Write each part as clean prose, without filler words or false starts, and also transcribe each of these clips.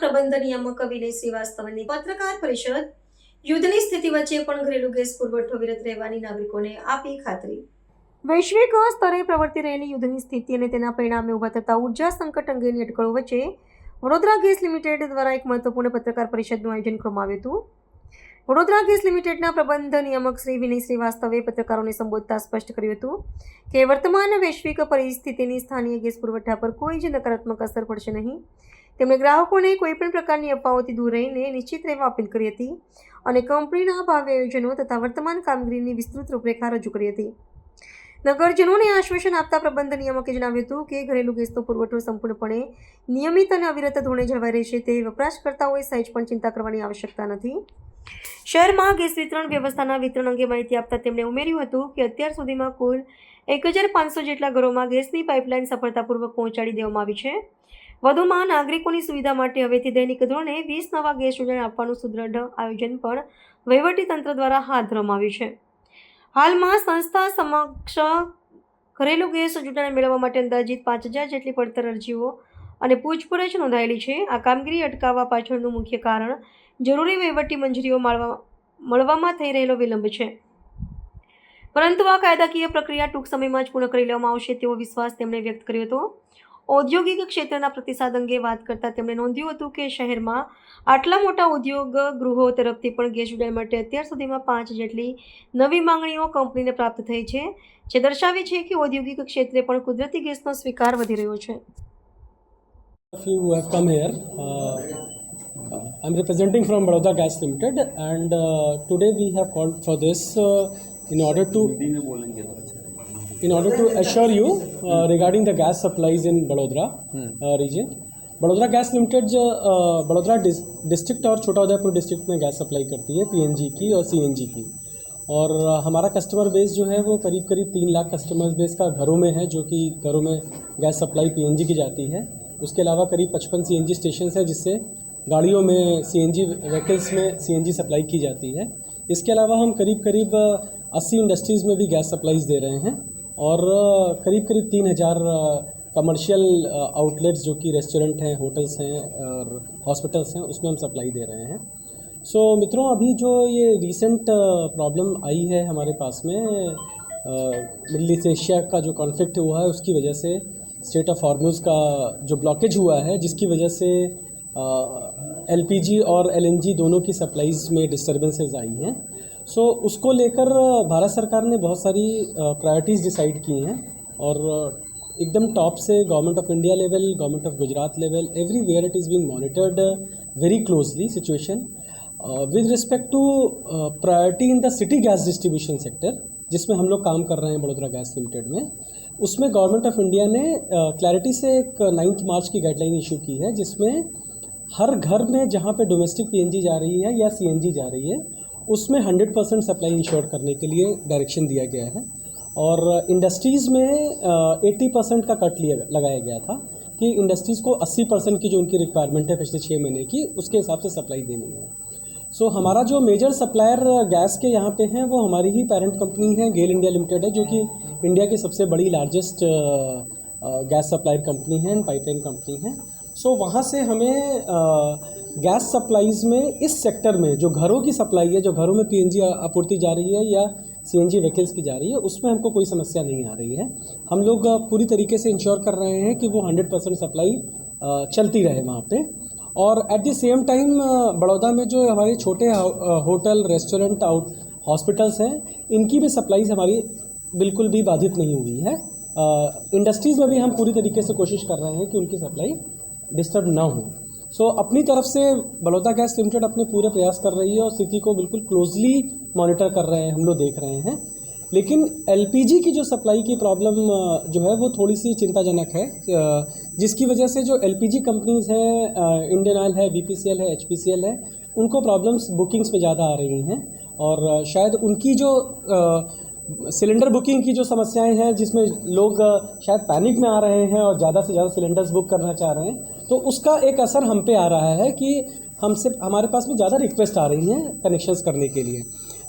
પ્રબંધ નિયામક વિનય શ્રીવાસ્તવની પત્રકાર પરિષદ યુદ્ધની સ્થિતિ વચ્ચે પણ ઘરેલુ ગેસ પુરવઠો વિરત રહેવાની નાગરિકોને આપી ખાતરી। વૈશ્વિક સ્તરે પ્રવર્તી રહેલી યુદ્ધની સ્થિતિ અને તેના પરિણામે ઊભા થતા ઉર્જા સંકટ અંગેની અટકળો વચ્ચે વડોદરા ગેસ લિમિટેડ દ્વારા એક મહત્વપૂર્ણ પત્રકાર પરિષદનું આયોજન કરવામાં આવ્યું હતું। વડોદરા ગેસ લિમિટેડના પ્રબંધ નિયામક શ્રી વિનય શ્રીવાસ્તવે પત્રકારોને સંબોધતા સ્પષ્ટ કર્યું હતું કે વર્તમાન વૈશ્વિક પરિસ્થિતિની સ્થાનીય ગેસ પુરવઠા પર કોઈ જ નકારાત્મક અસર પડશે નહીં। તેમણે ગ્રાહકોને કોઈપણ પ્રકારની અફવાઓથી દૂર રહીને નિશ્ચિત રહેવા અપીલ કરી હતી અને કંપનીના ભાવિ આયોજનો તથા વર્તમાન કામગીરીની વિસ્તૃત રૂપરેખા રજૂ કરી હતી। નગરજનોને આશ્વાસન આપતા પ્રબંધ નિયામકે જણાવ્યું હતું કે ઘરેલુ ગેસનો પુરવઠો સંપૂર્ણપણે નિયમિત અને અવિરત ધોરણે જળવાઈ રહેશે। તે વપરાશકર્તાઓએ સહેજ પણ ચિંતા કરવાની આવશ્યકતા નથી। શહેરમાં ગેસ વિતરણ વ્યવસ્થાના વિતરણ અંગે માહિતી આપતા તેમણે ઉમેર્યું હતું કે અત્યાર સુધીમાં કુલ 1500 જેટલા ઘરોમાં ગેસની પાઇપલાઇન સફળતાપૂર્વક પહોંચાડી દેવામાં આવી છે। વધુમાં નાગરિકોની સુવિધા માટે હવેથી દૈનિક ધોરણે 20 નવા ગેસ જોડાણ આપવાનું સુદૃઢ આયોજન પણ વહીવટીતંત્ર દ્વારા હાથ ધરવામાં આવ્યું છે। હાલમાં સંસ્થા સમક્ષ ઘરેલુ ગેસ જોડાણ મેળવવા માટે અંદાજિત 5000 જેટલી પડતર અરજીઓ અને પૂછપરછ નોંધાયેલી છે। આ કામગીરી અટકાવવા પાછળનું મુખ્ય કારણ જરૂરી વહીવટી મંજૂરીઓ મળવામાં થઈ રહેલો વિલંબ છે, પરંતુ આ કાયદાકીય પ્રક્રિયા ટૂંક સમયમાં જ પૂર્ણ કરી લેવામાં આવશે તેવો વિશ્વાસ તેમણે વ્યક્ત કર્યો હતો। ઔદ્યોગિક ક્ષેત્રના પ્રતિસાદ અંગે વાત કરતા તેમણે નોંધ્યું હતું કે શહેરમાં આટલા મોટા ઉદ્યોગ ગૃહો તરફથી પણ ગેસ જોડાણ માટે અત્યાર સુધીમાં 5 જેટલી નવી માંગણીઓ કંપનીને પ્રાપ્ત થઈ છે, જે દર્શાવે છે કે ઔદ્યોગિક ક્ષેત્રે પણ કુદરતી ગેસનો સ્વીકાર વધી રહ્યો છે। I'm representing from Baroda Gas Limited, and today we have called for this in order to assure you regarding the gas supplies in Baroda region. Baroda Gas Limited Baroda district और छोटा उदयपुर डिस्ट्रिक्ट में gas supply करती है, PNG की और CNG की। और हमारा कस्टमर बेस जो है वो करीब 3 लाख कस्टमर बेस का घरों में है, जो कि घरों में गैस सप्लाई पीएनजी की जाती है। उसके अलावा करीब 55 सीएनजी स्टेशन है, जिससे गाड़ियों में सीएनजी व्हीकल्स में सीएनजी सप्लाई की जाती है। इसके अलावा हम करीब 80 इंडस्ट्रीज़ में भी गैस सप्लाईज दे रहे हैं, और करीब 3000 कमर्शियल आउटलेट्स जो कि रेस्टोरेंट हैं, होटल्स हैं और हॉस्पिटल्स हैं, उसमें हम सप्लाई दे रहे हैं। सो मित्रों, अभी जो ये रिसेंट प्रॉब्लम आई है हमारे पास में, मिडल ईस्ट एशिया का जो कॉन्फ्लिक्ट हुआ है उसकी वजह से स्ट्रेट ऑफ हॉर्मुज़ का जो ब्लॉकेज हुआ है, जिसकी वजह से एलपीजी और एलएनजी दोनों की सप्लाईज में डिस्टर्बेंसेस आई हैं। सो उसको लेकर भारत सरकार ने बहुत सारी प्रायोरिटीज़ डिसाइड की हैं, और एकदम टॉप से government of India level, government of Gujarat level, everywhere it is being monitored very closely situation with respect to priority in the city gas distribution sector, जिसमें हम लोग काम कर रहे हैं बड़ोदरा गैस लिमिटेड में। उसमें गवर्नमेंट ऑफ इंडिया ने क्लैरिटी से एक 9 मार्च की गाइडलाइन इशू की है, जिसमें हर घर में जहाँ पे डोमेस्टिक पीएनजी जा रही है या सीएनजी जा रही है, उसमें 100% सप्लाई इंश्योर करने के लिए डायरेक्शन दिया गया है। और इंडस्ट्रीज़ में 80% का कट लगाया गया था कि इंडस्ट्रीज़ को 80% की जो उनकी रिक्वायरमेंट है पिछले 6 महीने की, उसके हिसाब से सप्लाई देनी है। सो हमारा जो मेजर सप्लायर गैस के यहाँ पे हैं वो हमारी ही पेरेंट कंपनी है, गेल इंडिया लिमिटेड है, जो कि इंडिया की सबसे बड़ी लार्जेस्ट गैस सप्लायर कंपनी है एंड पाइपलाइन कंपनी है। सो वहाँ से हमें गैस सप्लाईज़ में इस सेक्टर में जो घरों की सप्लाई है, जो घरों में पीएनजी आपूर्ति जा रही है या सीएनजी व्हीकल्स की जा रही है, उसमें हमको कोई समस्या नहीं आ रही है। हम लोग पूरी तरीके से इंश्योर कर रहे हैं कि वो 100% सप्लाई चलती रहे वहाँ पे। और at the same time Baroda में जो हमारे छोटे होटल, रेस्टोरेंट, हॉस्पिटल्स हैं, इनकी भी सप्लाईज हमारी बिल्कुल भी बाधित नहीं हुई है। इंडस्ट्रीज़ में भी हम पूरी तरीके से कोशिश कर रहे हैं कि उनकी सप्लाई डिस्टर्ब ना हो। सो अपनी तरफ से बड़ौदा गैस लिमिटेड अपने पूरे प्रयास कर रही है और स्थिति को बिल्कुल क्लोजली मॉनिटर कर रहे हैं, हम लोग देख रहे हैं। लेकिन एलपीजी की जो सप्लाई की प्रॉब्लम जो है वो थोड़ी सी चिंताजनक है, जिसकी वजह से जो एलपीजी कंपनीज़ हैं, इंडियन ऑयल है, बीपीसीएल है, एचपीसीएल है, उनको प्रॉब्लम्स बुकिंग्स में ज़्यादा आ रही हैं। और शायद उनकी जो सिलेंडर बुकिंग की जो समस्याएं हैं, जिसमें लोग शायद पैनिक में आ रहे हैं और ज़्यादा से ज़्यादा सिलेंडर्स बुक करना चाह रहे हैं, तो उसका एक असर हम पे आ रहा है कि हमारे पास में ज़्यादा रिक्वेस्ट आ रही हैं कनेक्शंस करने के लिए।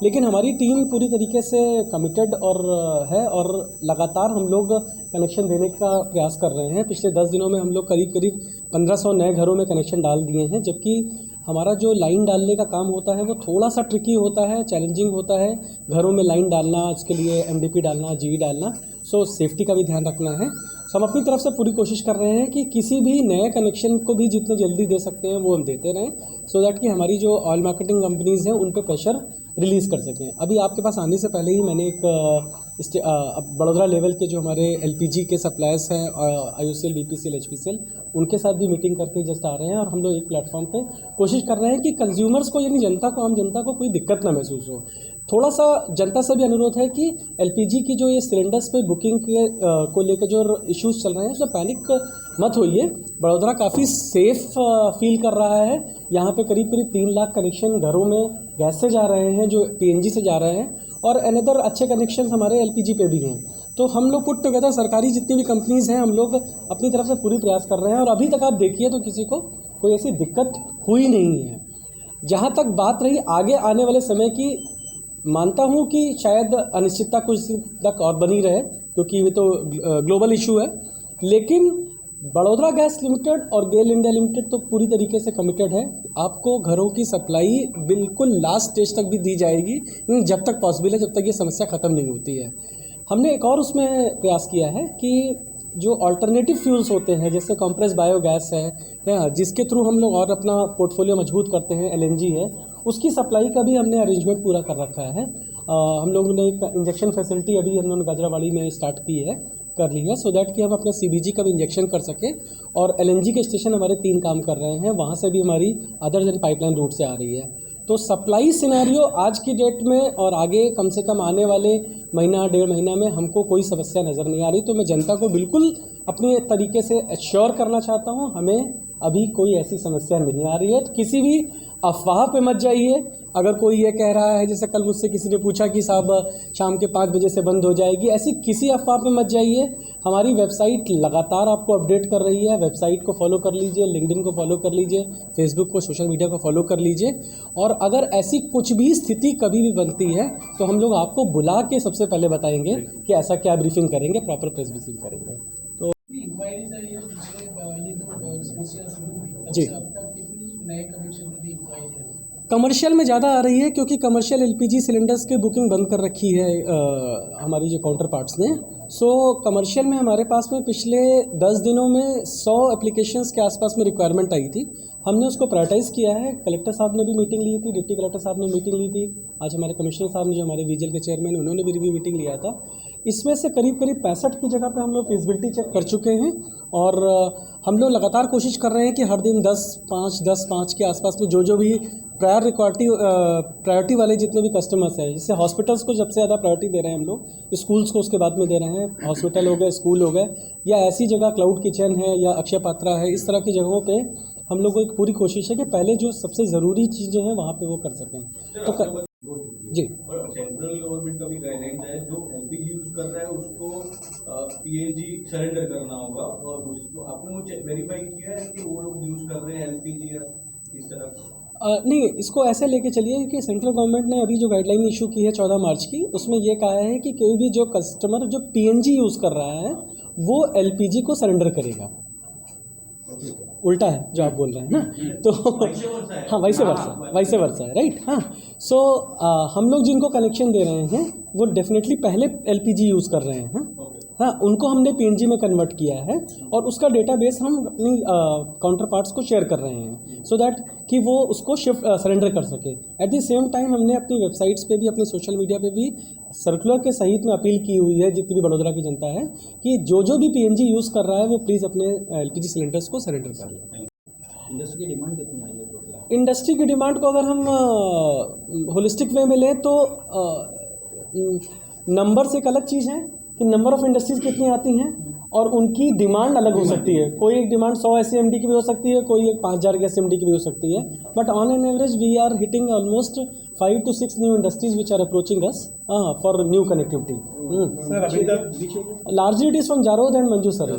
लेकिन हमारी टीम पूरी तरीके से कमिटेड और है, और लगातार हम लोग कनेक्शन देने का प्रयास कर रहे हैं। पिछले 10 दिनों में हम लोग करीब 1500 नए घरों में कनेक्शन डाल दिए हैं, जबकि हमारा जो लाइन डालने का काम होता है वो थोड़ा सा ट्रिकी होता है, चैलेंजिंग होता है। घरों में लाइन डालना, उसके लिए एमडीपी डालना, जीई डालना, सो सेफ्टी का भी ध्यान रखना है। सो हम अपनी तरफ से पूरी कोशिश कर रहे हैं कि किसी भी नए कनेक्शन को भी जितने जल्दी दे सकते हैं वो हम देते रहें, सो दैट कि हमारी जो ऑयल मार्केटिंग कंपनीज़ हैं उन पे प्रेशर रिलीज़ कर सकें। अभी आपके पास आने से पहले ही मैंने एक बड़ौदा लेवल के जो हमारे एलपीजी के सप्लायर्स हैं, IOCL, BPCL, HPCL, उनके साथ भी मीटिंग करके जस्ट आ रहे हैं, और हम लोग एक प्लेटफॉर्म पे कोशिश कर रहे हैं कि कंज्यूमर्स को, यानी जनता को, आम जनता को कोई दिक्कत ना महसूस हो। थोड़ा सा जनता से भी अनुरोध है कि एलपीजी की जो ये सिलेंडर्स पे बुकिंग के को लेकर जो इश्यूज़ चल रहे हैं उसमें पैनिक मत होइए। बड़ौदा काफ़ी सेफ फील कर रहा है। यहाँ पे करीब 3 लाख कनेक्शन घरों में गैस से जा रहे हैं, जो PNG से जा रहे हैं, और अनदर अच्छे कनेक्शन हमारे LPG पे भी हैं। तो हम लोग पुट टुगेदर, सरकारी जितनी भी कंपनीज़ हैं, हम लोग अपनी तरफ से पूरी प्रयास कर रहे हैं, और अभी तक आप देखिए तो किसी को कोई ऐसी दिक्कत हुई नहीं है। जहाँ तक बात रही आगे आने वाले समय की, मानता हूँ कि शायद अनिश्चितता कुछ तक और बनी रहे, क्योंकि ये तो ग्लोबल इशू है, लेकिन बड़ौदा गैस लिमिटेड और गेल इंडिया लिमिटेड तो पूरी तरीके से कमिटेड है। आपको घरों की सप्लाई बिल्कुल लास्ट स्टेज तक भी दी जाएगी, जब तक पॉसिबल है, जब तक ये समस्या ख़त्म नहीं होती है। हमने एक और उसमें प्रयास किया है कि जो अल्टरनेटिव फ्यूल्स होते हैं, जैसे कॉम्प्रेस बायोगैस है, जिसके थ्रू हम लोग और अपना पोर्टफोलियो मजबूत करते हैं, LNG है, उसकी सप्लाई का भी हमने अरेंजमेंट पूरा कर रखा है। हम लोगों ने एक इंजेक्शन फैसिलिटी अभी हम लोगों ने गाजरावाड़ी में स्टार्ट कर ली है, सो दैट कि हम अपना CBG का भी इंजेक्शन कर सकें, और LNG के स्टेशन हमारे 3 काम कर रहे हैं, वहाँ से भी हमारी अदर देन पाइपलाइन रूट से आ रही है। तो सप्लाई सिनेरियो आज की डेट में और आगे कम से कम आने वाले महीना 1.5 महीना में हमको कोई समस्या नज़र नहीं आ रही। तो मैं जनता को बिल्कुल अपने तरीके से एश्योर करना चाहता हूँ, हमें अभी कोई ऐसी समस्या नहीं आ रही है। तो किसी भी अफवाह पे मत जाइए। अगर कोई ये कह रहा है, जैसे कल मुझसे किसी ने पूछा कि साहब शाम के 5 बजे से बंद हो जाएगी, ऐसी किसी अफवाह पे मत जाइए। हमारी वेबसाइट लगातार आपको अपडेट कर रही है। वेबसाइट को फॉलो कर लीजिए, लिंक्डइन को फॉलो कर लीजिए, फेसबुक को, सोशल मीडिया को फॉलो कर लीजिए, और अगर ऐसी कुछ भी स्थिति कभी भी बनती है तो हम लोग आपको बुला के सबसे पहले बताएंगे कि ऐसा क्या ब्रीफिंग करेंगे, प्रॉपर प्रेस ब्रीफिंग करेंगे। तो जी, कमर्शियल में ज़्यादा आ रही है, क्योंकि कमर्शियल LPG सिलेंडर्स की बुकिंग बंद कर रखी है हमारी जो काउंटर पार्ट्स ने। सो कमर्शियल में हमारे पास में पिछले 10 दिनों में 100 एप्लीकेशंस के आसपास में रिक्वायरमेंट आई थी। हमने उसको प्रायोरिटाइज़ किया है। कलेक्टर साहब ने भी मीटिंग ली थी, डिप्टी कलेक्टर साहब ने मीटिंग ली थी, आज हमारे कमिश्नर साहब ने, जो हमारे VGL के चेयरमैन, उन्होंने भी रिव्यू मीटिंग लिया था। इसमें से करीब 65 की जगह पे हम लोग फिजिबिलिटी चेक कर चुके हैं, और हम लोग लगातार कोशिश कर रहे हैं कि हर दिन 10-5 के आसपास में जो भी प्रायोरिटी वाले जितने भी कस्टमर्स हैं, जैसे हॉस्पिटल्स को सबसे ज़्यादा प्रायोरिटी दे रहे हैं हम लोग, स्कूल्स को उसके बाद में दे रहे हैं, हॉस्पिटल हो गए, स्कूल हो गए, या ऐसी जगह क्लाउड किचन है या अक्षय पात्रा है, इस तरह की जगहों पे हम लोगों की पूरी कोशिश है कि पहले जो सबसे ज़रूरी चीज़ें हैं वहाँ पे वो कर सकें। तो जी, और सेंट्रल गवर्नमेंट का भी गाइडलाइन है, जो LPG यूज कर रहा है उसको PNG सरेंडर करना होगा, और उसको आपने वो वेरीफाई किया है कि वो लोग यूज कर रहे हैं LPG या इस तरह? नहीं, इसको ऐसे लेके चलिए कि सेंट्रल गवर्नमेंट ने अभी जो गाइडलाइन इशू की है 14 मार्च की, उसमें ये कहा है कि कोई भी जो कस्टमर जो PNG यूज़ कर रहा है वो LPG को सरेंडर करेगा। उल्टा है जो आप बोल रहे हैं ना, तो हाँ, वैसे वर्षा है, राइट। हाँ, सो हम लोग जिनको कनेक्शन दे रहे हैं वो डेफिनेटली पहले LPG यूज़ कर रहे हैं, हाँ, उनको हमने PNG में कन्वर्ट किया है, और उसका डेटाबेस हम अपनी काउंटर पार्ट्स को शेयर कर रहे हैं, सो दैट कि वो उसको सरेंडर कर सके। एट द सेम टाइम हमने अपनी वेबसाइट्स पे भी, अपने सोशल मीडिया पे भी सर्कुलर के सहित में अपील की हुई है जितनी भी बड़ौदा की जनता है कि जो भी PNG यूज़ कर रहा है वो प्लीज़ अपने LPG सिलेंडर्स को सरेंडर कर लें। इंडस्ट्री की डिमांड कितनी आई है? इंडस्ट्री की डिमांड को अगर हम होलिस्टिक वे में लें तो नंबर्स एक अलग चीज़ है कि नंबर ऑफ़ इंडस्ट्रीज़ कितनी आती हैं, और उनकी डिमांड अलग हो सकती है। कोई एक डिमांड 100 SCMD की भी हो सकती है, कोई एक 5000 के SCMD की भी हो सकती है, but on an average we are hitting almost 5 to 6 new industries which are approaching us for new connectivity. Sir अभी तक largely it is from Jarod and Manju sir.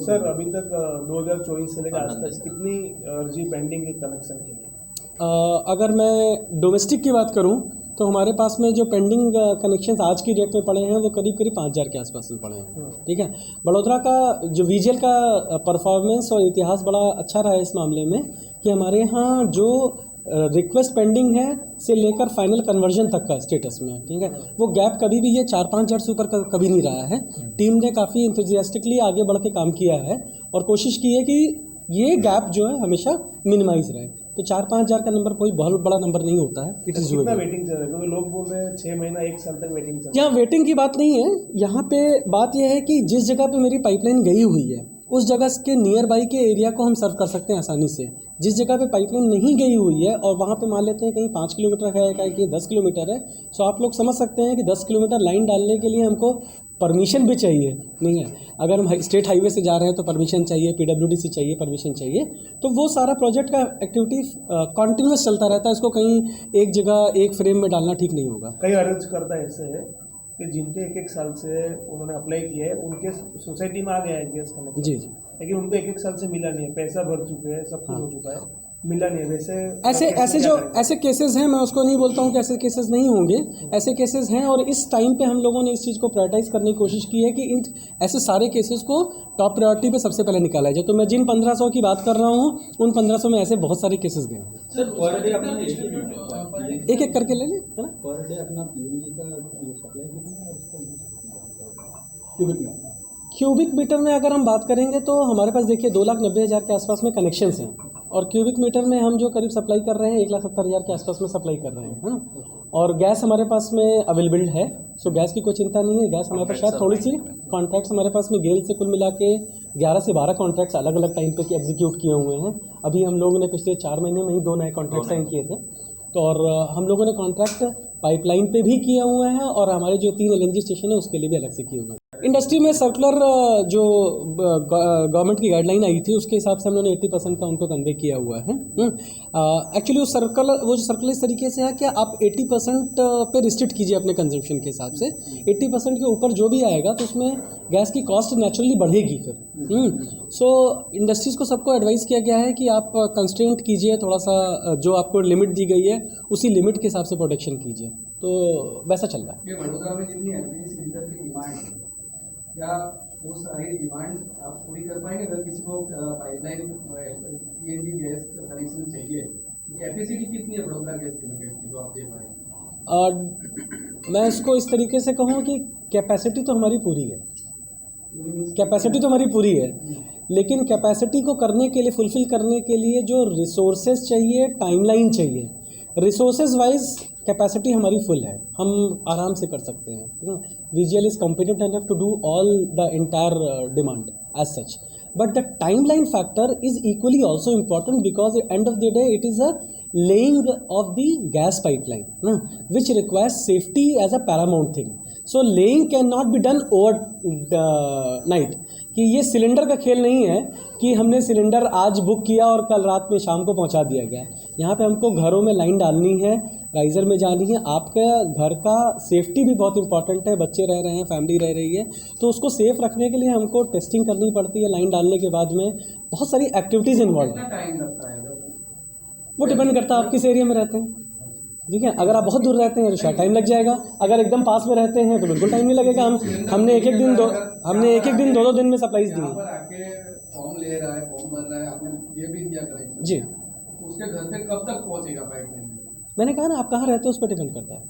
Sir अभी तक 2024 से लेकर आज तक कितनी अर्जी पेंडिंग है कनेक्शन के लिए? अगर मैं डोमेस्टिक की बात करूं तो हमारे पास में जो पेंडिंग कनेक्शंस आज की डेट में पड़े हैं वो करीब करीब 5,000 के आसपास में पड़े हैं। ठीक है, बड़ौदा का जो VGL का परफॉर्मेंस और इतिहास बड़ा अच्छा रहा है इस मामले में कि हमारे यहाँ जो रिक्वेस्ट पेंडिंग है से लेकर फाइनल कन्वर्जन तक का स्टेटस में, ठीक है, वो गैप कभी भी ये 4-5 हज़ार से ऊपर कभी नहीं रहा है। टीम ने काफ़ी इंथुजियास्टिकली आगे बढ़ के काम किया है और कोशिश की है कि ये गैप जो है हमेशा मिनिमाइज रहे। तो 4-5 हज़ार का नंबर कोई बहुत बड़ा नंबर नहीं होता है। इट इज़ कितना वेटिंग चल रहा है? क्योंकि लोग बोल रहे हैं 6 महीना 1 साल तक वेटिंग चल रहा है। यहाँ वेटिंग की बात नहीं है, यहाँ पे बात यह है कि जिस जगह पे मेरी पाइपलाइन गई हुई है उस जगह के नियर बाई के एरिया को हम सर्व कर सकते हैं आसानी से। जिस जगह पे पाइपलाइन नहीं गई हुई है और वहाँ पे मान लेते हैं कहीं 5 किलोमीटर है, कहीं 10 किलोमीटर है, सो आप लोग समझ सकते हैं कि 10 किलोमीटर लाइन डालने के लिए हमको परमिशन भी चाहिए, नहीं है। अगर हम स्टेट हाईवे से जा रहे हैं तो परमिशन चाहिए, PWD से चाहिए, परमिशन चाहिए। तो वो सारा प्रोजेक्ट का एक्टिविटी कंटिन्यूस चलता रहता है। इसको कहीं एक जगह एक फ्रेम में डालना ठीक नहीं होगा। कई अरेंज करता है ऐसे है कि जिनके 1-1 साल से उन्होंने अप्लाई किया है, उनके सोसाइटी में आ गया है गैस कनेक्शन, जी। लेकिन उनको 1-1 साल से मिला नहीं है, पैसा भर चुके हैं, सब कुछ हो चुका है, मिला नहीं है। वैसे ऐसे केसेस हैं, मैं उसको नहीं बोलता हूँ कि ऐसे केसेस नहीं होंगे, ऐसे केसेस हैं। और इस टाइम पे हम लोगों ने इस चीज़ को प्रायोरिटाइज करने की कोशिश की है कि इन ऐसे सारे केसेस को टॉप प्रायोरिटी पे सबसे पहले निकाला जाए। तो मैं जिन 1500 की बात कर रहा हूँ उन 1500 में ऐसे बहुत सारे केसेस गए हैं। सर पर डे अपना एक एक करके ले लें, है ना। पर डे अपना PNG का सप्लाई कितना है उसका क्यूबिक मीटर में अगर हम बात करेंगे तो हमारे पास देखिए 2,90,000 के आसपास में कनेक्शंस हैं और क्यूबिक मीटर में हम जो करीब सप्लाई कर रहे हैं 1,70,000 के आसपास में सप्लाई कर रहे हैं, है ना। और गैस हमारे पास में अवेलेबल है, सो गैस की कोई चिंता नहीं है। गैस हमारे पास शायद थोड़ी सी कॉन्ट्रैक्ट्स हमारे पास में गेल से कुल मिला के 11 से 12 कॉन्ट्रैक्ट्स अलग अलग टाइम पे एग्जीक्यूट किए हुए हैं। अभी हम लोगों ने पिछले 4 महीने में ही 2 नए कॉन्ट्रैक्ट साइन किए थे। तो और हम लोगों ने कॉन्ट्रैक्ट पाइपलाइन पे भी किए हुए हैं और हमारे जो 3 LNG स्टेशन है उसके लिए भी अलग से किए हुए हैं। इंडस्ट्री में सर्कुलर जो गवर्नमेंट की गाइडलाइन आई थी उसके हिसाब से हम लोगों ने 80% का उनको कन्वे किया हुआ है। एक्चुअली वो सर्कुलर इस तरीके से है कि आप 80% पे रिस्ट्रिक्ट कीजिए अपने कंजम्पशन के हिसाब से। 80% के ऊपर जो भी आएगा तो उसमें गैस की कॉस्ट नेचुरली बढ़ेगी फिर। सो इंडस्ट्रीज़ को सबको एडवाइस किया गया है कि आप कंस्ट्रेंट कीजिए थोड़ा सा, जो आपको लिमिट दी गई है उसी लिमिट के हिसाब से प्रोटेक्शन कीजिए। तो वैसा चल रहा है। ये वडोदरा में जितनी LPG सिलेंडर की डिमांड है, क्या वो सारी डिमांड आप पूरी कर पाएंगे? अगर किसी को पाइपलाइन PNG गैस कनेक्शन चाहिए, कैपेसिटी कितनी है वडोदरा गैस लिमिटेड की जो आप दे पाएंगे? मैं इसको इस तरीके से कहूँ कि कैपेसिटी तो हमारी पूरी है, कैपेसिटी तो हमारी पूरी है, लेकिन कैपेसिटी को करने के लिए, फुलफिल करने के लिए जो रिसोर्सेज चाहिए, टाइमलाइन चाहिए। रिसोर्सेज वाइज कैपेसिटी हमारी फुल है, हम आराम से कर सकते हैं। VGL is competent enough to do all the entire demand as such, but the timeline factor is equally also important because end of the day it is a laying of the gas pipeline, which requires safety as a paramount thing. So laying cannot be done over night. कि ये cylinder का खेल नहीं है कि हमने cylinder आज book किया और कल रात में शाम को पहुंचा दिया गया। यहाँ पे हमको घरों में लाइन डालनी है, राइजर में जानी है। आपका घर का सेफ्टी भी बहुत इंपॉर्टेंट है, बच्चे रह रहे हैं, फैमिली रह रही है, तो उसको सेफ रखने के लिए हमको टेस्टिंग करनी पड़ती है। लाइन डालने के बाद में बहुत सारी एक्टिविटीज़ इन्वॉल्व है। टाइम लगता है? वो डिपेंड करता है आप किस एरिया में रहते हैं, ठीक है। अगर आप बहुत दूर रहते हैं तो शायद टाइम लग जाएगा, अगर एकदम पास में रहते हैं तो बिल्कुल टाइम नहीं लगेगा। हमने एक एक दिन 2-2 दिन में सप्लाईज दी यहाँ पर आके फॉर्म ले रहा है, फॉर्म भर रहा है, आपने ये भी दिया करेक्ट जी। उसके घर पे कब तक पहुँचेगा पाइपलाइन? मैंने कहा ना, आप कहाँ रहते हो उस पर डिपेंड करता है।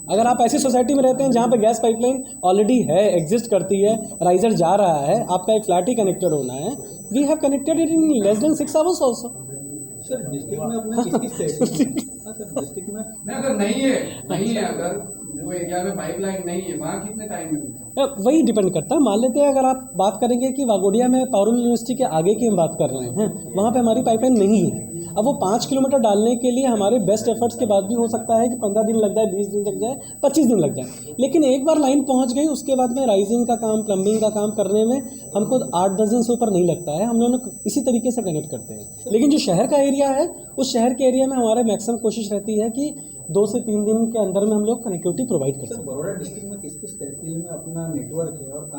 अगर आप ऐसी सोसाइटी में रहते हैं जहाँ पे गैस पाइपलाइन ऑलरेडी है, एग्जिस्ट करती है, राइजर जा रहा है, आपका एक फ्लैट ही कनेक्टेड होना है, we have connected it in less than 6 hours also. Sir district में अपना किस डिस्ट्रिक्ट में अगर नहीं है अगर वो एरिया में पाइपलाइन नहीं है, वहाँ कितने टाइम में? वही डिपेंड करता है। मान लेते हैं अगर आप बात करेंगे कि वागोडिया में पारुल यूनिवर्सिटी के आगे की हम बात कर रहे हैं, वहाँ पे हमारी पाइपलाइन नहीं है। अब वो 5 किलोमीटर डालने के लिए हमारे बेस्ट एफर्ट्स के बाद भी हो सकता है कि 15 दिन लग जाए, 20 दिन लग जाए, 25 दिन लग जाए, लेकिन एक बार लाइन पहुँच गई उसके बाद में राइजिंग का काम, प्लम्बिंग का काम करने में हमको 8-10 दिन से ऊपर नहीं लगता है। हम लोग इसी तरीके से कनेक्ट करते हैं। लेकिन जो शहर का एरिया है, उस शहर के एरिया में हमारे मैक्सिमम कोशिश रहती है कि 2 से 3 दिन के अंदर में हम लोग कनेक्टिविटी प्रोवाइड कर सकते हैं। बड़ौदा डिस्ट्रिक्ट में किस तहसील में अपना नेटवर्क है और कहाँ